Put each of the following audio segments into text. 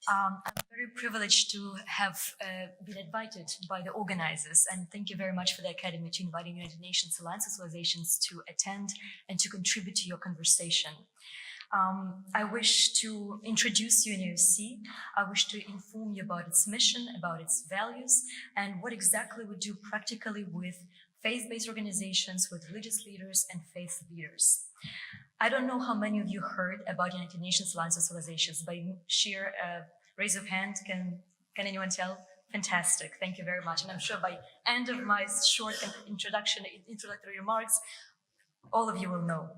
I'm very privileged to have been invited by the organizers, and thank you very much for the Academy to inviting United Nations Alliance Associations to attend and to contribute to your conversation. I wish to introduce UNOC. I wish to inform you about its mission, about its values, and what exactly we do practically with faith-based organizations, with religious leaders and faith leaders. I don't know how many of you heard about United Nations Alliance of Civilizations. By sheer raise of hand, can anyone tell? Fantastic, thank you very much. And I'm sure by end of my short introductory remarks, all of you will know.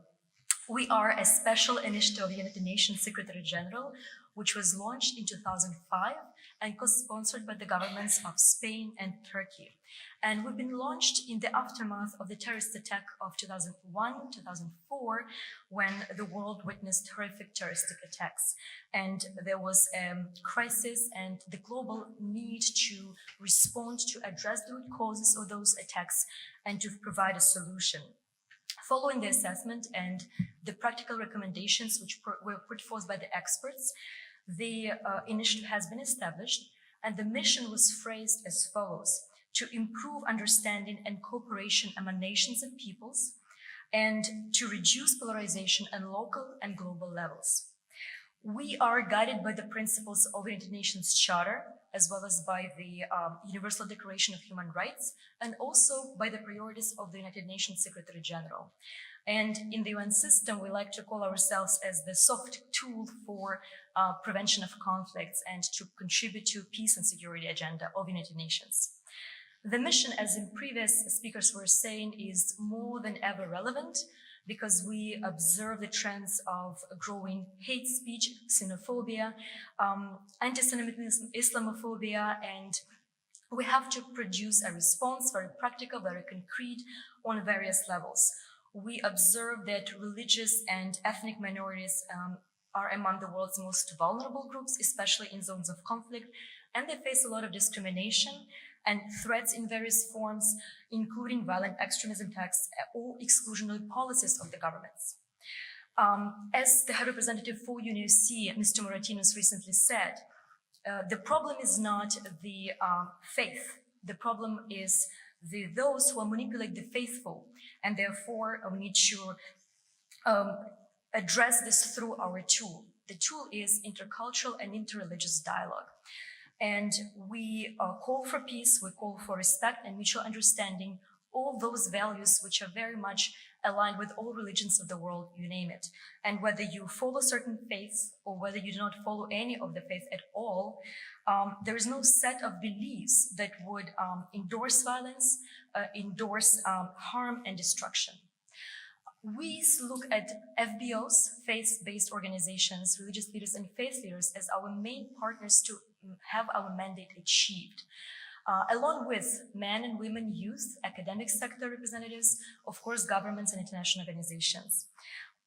We are a special initiative of the United Nations Secretary General, which was launched in 2005 and co-sponsored by the governments of Spain and Turkey. And we've been launched in the aftermath of the terrorist attack of 2001, 2004, when the world witnessed horrific terroristic attacks. And there was a crisis and the global need to respond to address the root causes of those attacks and to provide a solution. Following the assessment and the practical recommendations which were put forth by the experts, the initiative has been established, and the mission was phrased as follows: to improve understanding and cooperation among nations and peoples, and to reduce polarization on local and global levels. We are guided by the principles of the United Nations Charter, as well as by the Universal Declaration of Human Rights, and also by the priorities of the United Nations Secretary General. And in the UN system, we like to call ourselves as the soft tool for prevention of conflicts and to contribute to peace and security agenda of United Nations. The mission, as in previous speakers were saying, is more than ever relevant, because we observe the trends of growing hate speech, xenophobia, anti-Semitism, Islamophobia, and we have to produce a response, very practical, very concrete, on various levels. We observe that religious and ethnic minorities are among the world's most vulnerable groups, especially in zones of conflict, and they face a lot of discrimination and threats in various forms, including violent extremism attacks or exclusionary policies of the governments. As the High Representative for UNOC, Mr. Moratinos, recently said, the problem is not the faith. The problem is those who manipulate the faithful, and therefore we need to address this through our tool. The tool is intercultural and interreligious dialogue. And we call for peace, we call for respect and mutual understanding, all those values which are very much aligned with all religions of the world, you name it. And whether you follow certain faiths or whether you do not follow any of the faith at all, there is no set of beliefs that would endorse violence, endorse harm and destruction. We look at FBOs, faith-based organizations, religious leaders and faith leaders as our main partners to have our mandate achieved. Along with men and women, youth, academic sector representatives, of course, governments and international organizations.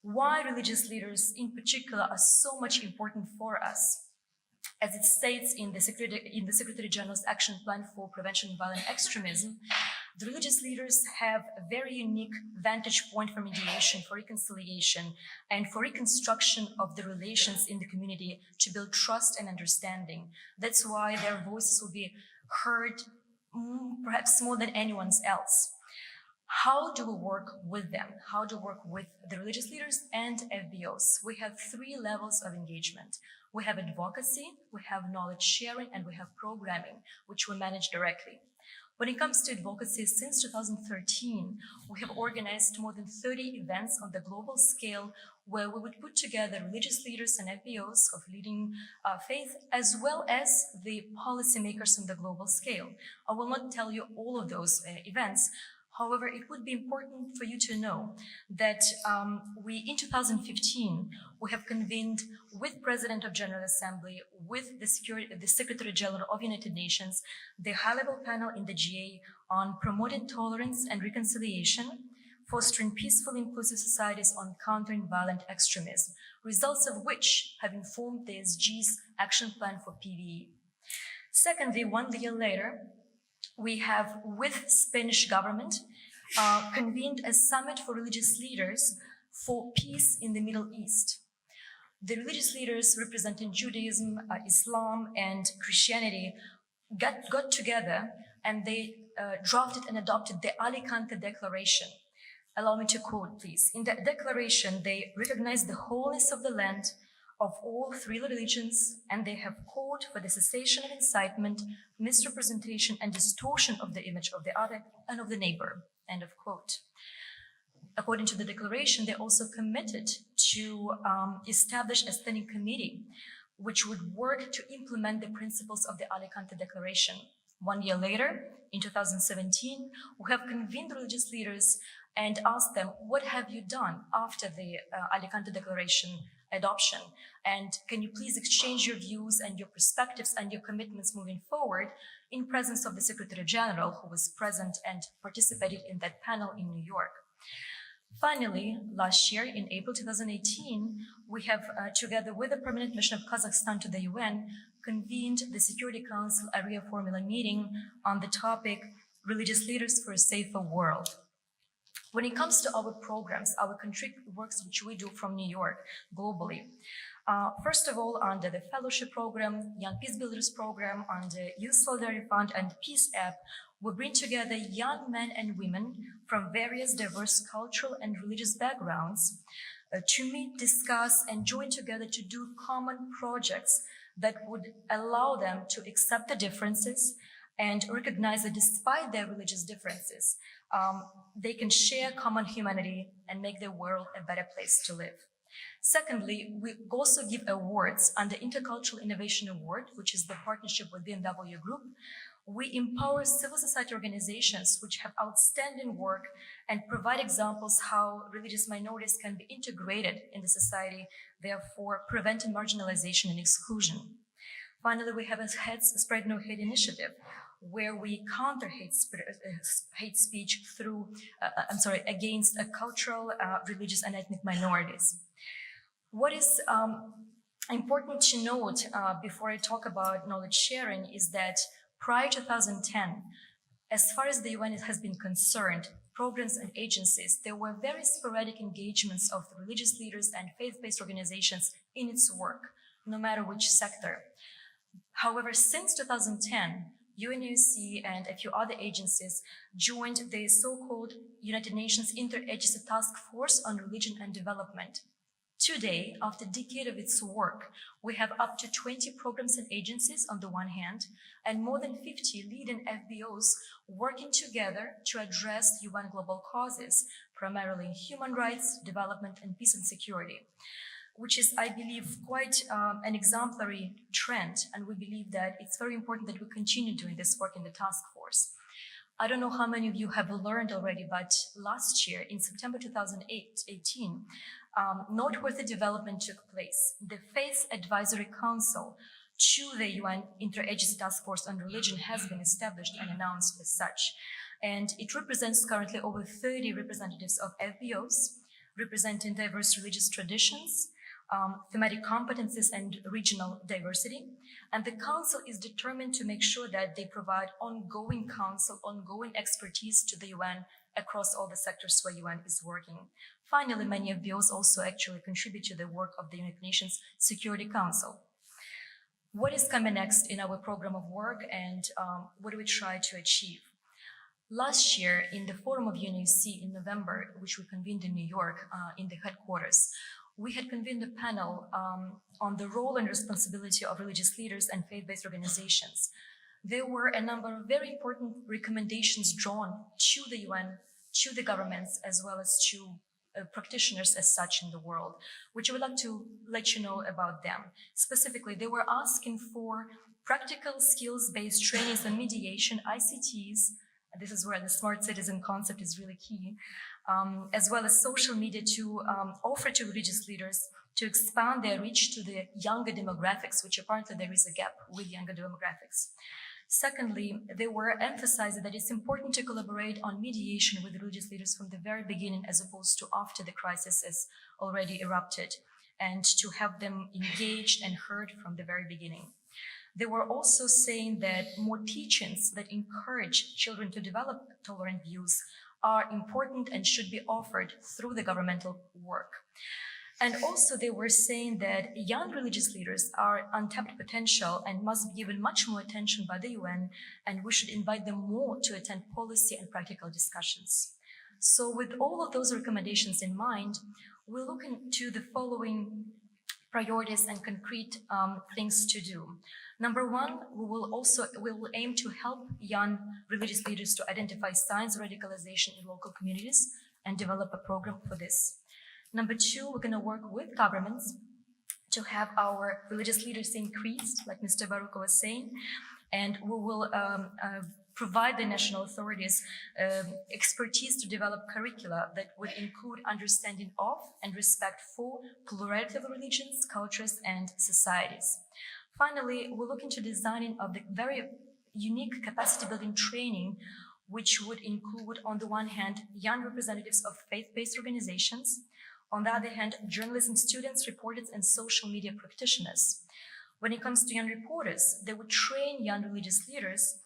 Why religious leaders in particular are so much important for us? As it states in the Secretary General's Action Plan for Prevention of Violent Extremism, the religious leaders have a very unique vantage point for mediation, for reconciliation, and for reconstruction of the relations in the community to build trust and understanding. That's why their voices will be heard perhaps more than anyone else. How do we work with them? How do we work with the religious leaders and FBOs? We have 3 levels of engagement. We have advocacy, we have knowledge sharing, and we have programming, which we manage directly. When it comes to advocacy, since 2013, we have organized more than 30 events on the global scale where we would put together religious leaders and FBOs of leading faith, as well as the policymakers on the global scale. I will not tell you all of those events. However, it would be important for you to know that in 2015, we have convened with President of General Assembly, with the Secretary General of United Nations, the high-level panel in the GA on promoting tolerance and reconciliation, fostering peaceful, inclusive societies, on countering violent extremism, results of which have informed the SG's action plan for PVE. Secondly, 1 year later, we have, with Spanish government, convened a summit for religious leaders for peace in the Middle East. The religious leaders representing Judaism, Islam, and Christianity got together and they drafted and adopted the Alicante Declaration. Allow me to quote, please. In the declaration, they recognize the wholeness of the land of all three religions, and they have called for the cessation of incitement, misrepresentation, and distortion of the image of the other and of the neighbor. End of quote. According to the declaration, they also committed to establish a standing committee which would work to implement the principles of the Alicante Declaration. 1 year later, in 2017, we have convened religious leaders and asked them, what have you done after the Alicante Declaration adoption? And can you please exchange your views and your perspectives and your commitments moving forward in presence of the Secretary General, who was present and participated in that panel in New York. Finally, last year, in April 2018, we have, together with the Permanent Mission of Kazakhstan to the UN, convened the Security Council Area Formula meeting on the topic Religious Leaders for a Safer World. When it comes to our programs, our concrete works which we do from New York globally, first of all, under the Fellowship Program, Young Peace Builders Program, under Youth Solidarity Fund and Peace App, we bring together young men and women from various diverse cultural and religious backgrounds to meet, discuss, and join together to do common projects that would allow them to accept the differences and recognize that despite their religious differences, they can share common humanity and make their world a better place to live. Secondly, we also give awards under Intercultural Innovation Award, which is the partnership with BMW Group. We empower civil society organizations which have outstanding work and provide examples how religious minorities can be integrated in the society, therefore preventing marginalization and exclusion. Finally, we have a Spread No Hate initiative, where we counter hate speech through, against cultural, religious, and ethnic minorities. What is important to note before I talk about knowledge sharing is that prior to 2010, as far as the UN has been concerned, programs and agencies, there were very sporadic engagements of the religious leaders and faith-based organizations in its work, no matter which sector. However, since 2010, UNOC and a few other agencies joined the so-called United Nations Interagency Task Force on Religion and Development. Today, after a decade of its work, we have up to 20 programs and agencies on the one hand, and more than 50 leading FBOs working together to address UN global causes, primarily in human rights, development, and peace and security, which is, I believe, quite an exemplary trend. And we believe that it's very important that we continue doing this work in the task force. I don't know how many of you have learned already, but last year, in September 2018, noteworthy development took place. The Faith Advisory Council to the UN Interagency Task Force on Religion has been established and announced as such. And it represents currently over 30 representatives of FBOs, representing diverse religious traditions, thematic competencies, and regional diversity. And the Council is determined to make sure that they provide ongoing counsel, ongoing expertise to the UN across all the sectors where UN is working. Finally, many FBOs also actually contribute to the work of the United Nations Security Council. What is coming next in our program of work, and what do we try to achieve? Last year, in the Forum of UNOC in November, which we convened in New York in the headquarters, we had convened a panel on the role and responsibility of religious leaders and faith-based organizations. There were a number of very important recommendations drawn to the UN, to the governments, as well as to practitioners as such in the world, which I would like to let you know about them. Specifically, they were asking for practical skills-based trainings on mediation, ICTs. This is where the smart citizen concept is really key, as well as social media to offer to religious leaders to expand their reach to the younger demographics, which apparently there is a gap with younger demographics. Secondly, they were emphasizing that it's important to collaborate on mediation with religious leaders from the very beginning, as opposed to after the crisis has already erupted, and to have them engaged and heard from the very beginning. They were also saying that more teachings that encourage children to develop tolerant views are important and should be offered through the governmental work. And also they were saying that young religious leaders are untapped potential and must be given much more attention by the UN, and we should invite them more to attend policy and practical discussions. So with all of those recommendations in mind, we'll look into the following priorities and concrete things to do. Number one, we will aim to help young religious leaders to identify signs of radicalization in local communities and develop a program for this. Number two, we're going to work with governments to have our religious leaders increased, like Mr. Baruko was saying, and we will provide the national authorities expertise to develop curricula that would include understanding of and respect for plurality of religions, cultures, and societies. Finally, we'll look into designing of the very unique capacity building training, which would include, on the one hand, young representatives of faith-based organizations, on the other hand, journalism students, reporters, and social media practitioners. When it comes to young reporters, they would train young religious leaders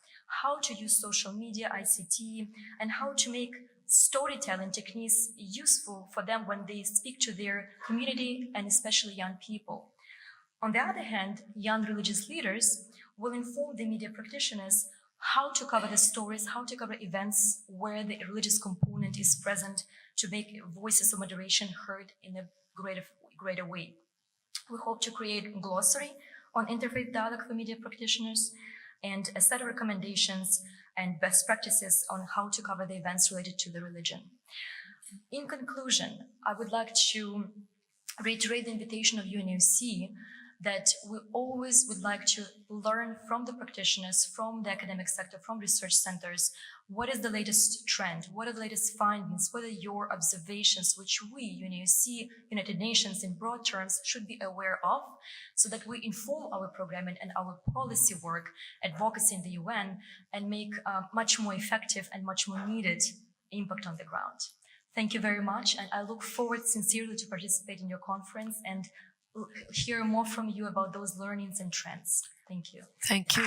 how to use social media, ICT, and how to make storytelling techniques useful for them when they speak to their community and especially young people. On the other hand, young religious leaders will inform the media practitioners how to cover the stories, how to cover events where the religious component is present to make voices of moderation heard in a greater way. We hope to create a glossary on interfaith dialogue for media practitioners and a set of recommendations and best practices on how to cover the events related to the religion. In conclusion, I would like to reiterate the invitation of UNOC that we always would like to learn from the practitioners, from the academic sector, from research centers, what is the latest trend, what are the latest findings, what are your observations, which we, UNOC, United Nations in broad terms, should be aware of, so that we inform our programming and our policy work, advocacy in the UN, and make much more effective and much more needed impact on the ground. Thank you very much, and I look forward sincerely to participate in your conference and hear more from you about those learnings and trends. Thank you. Thank you.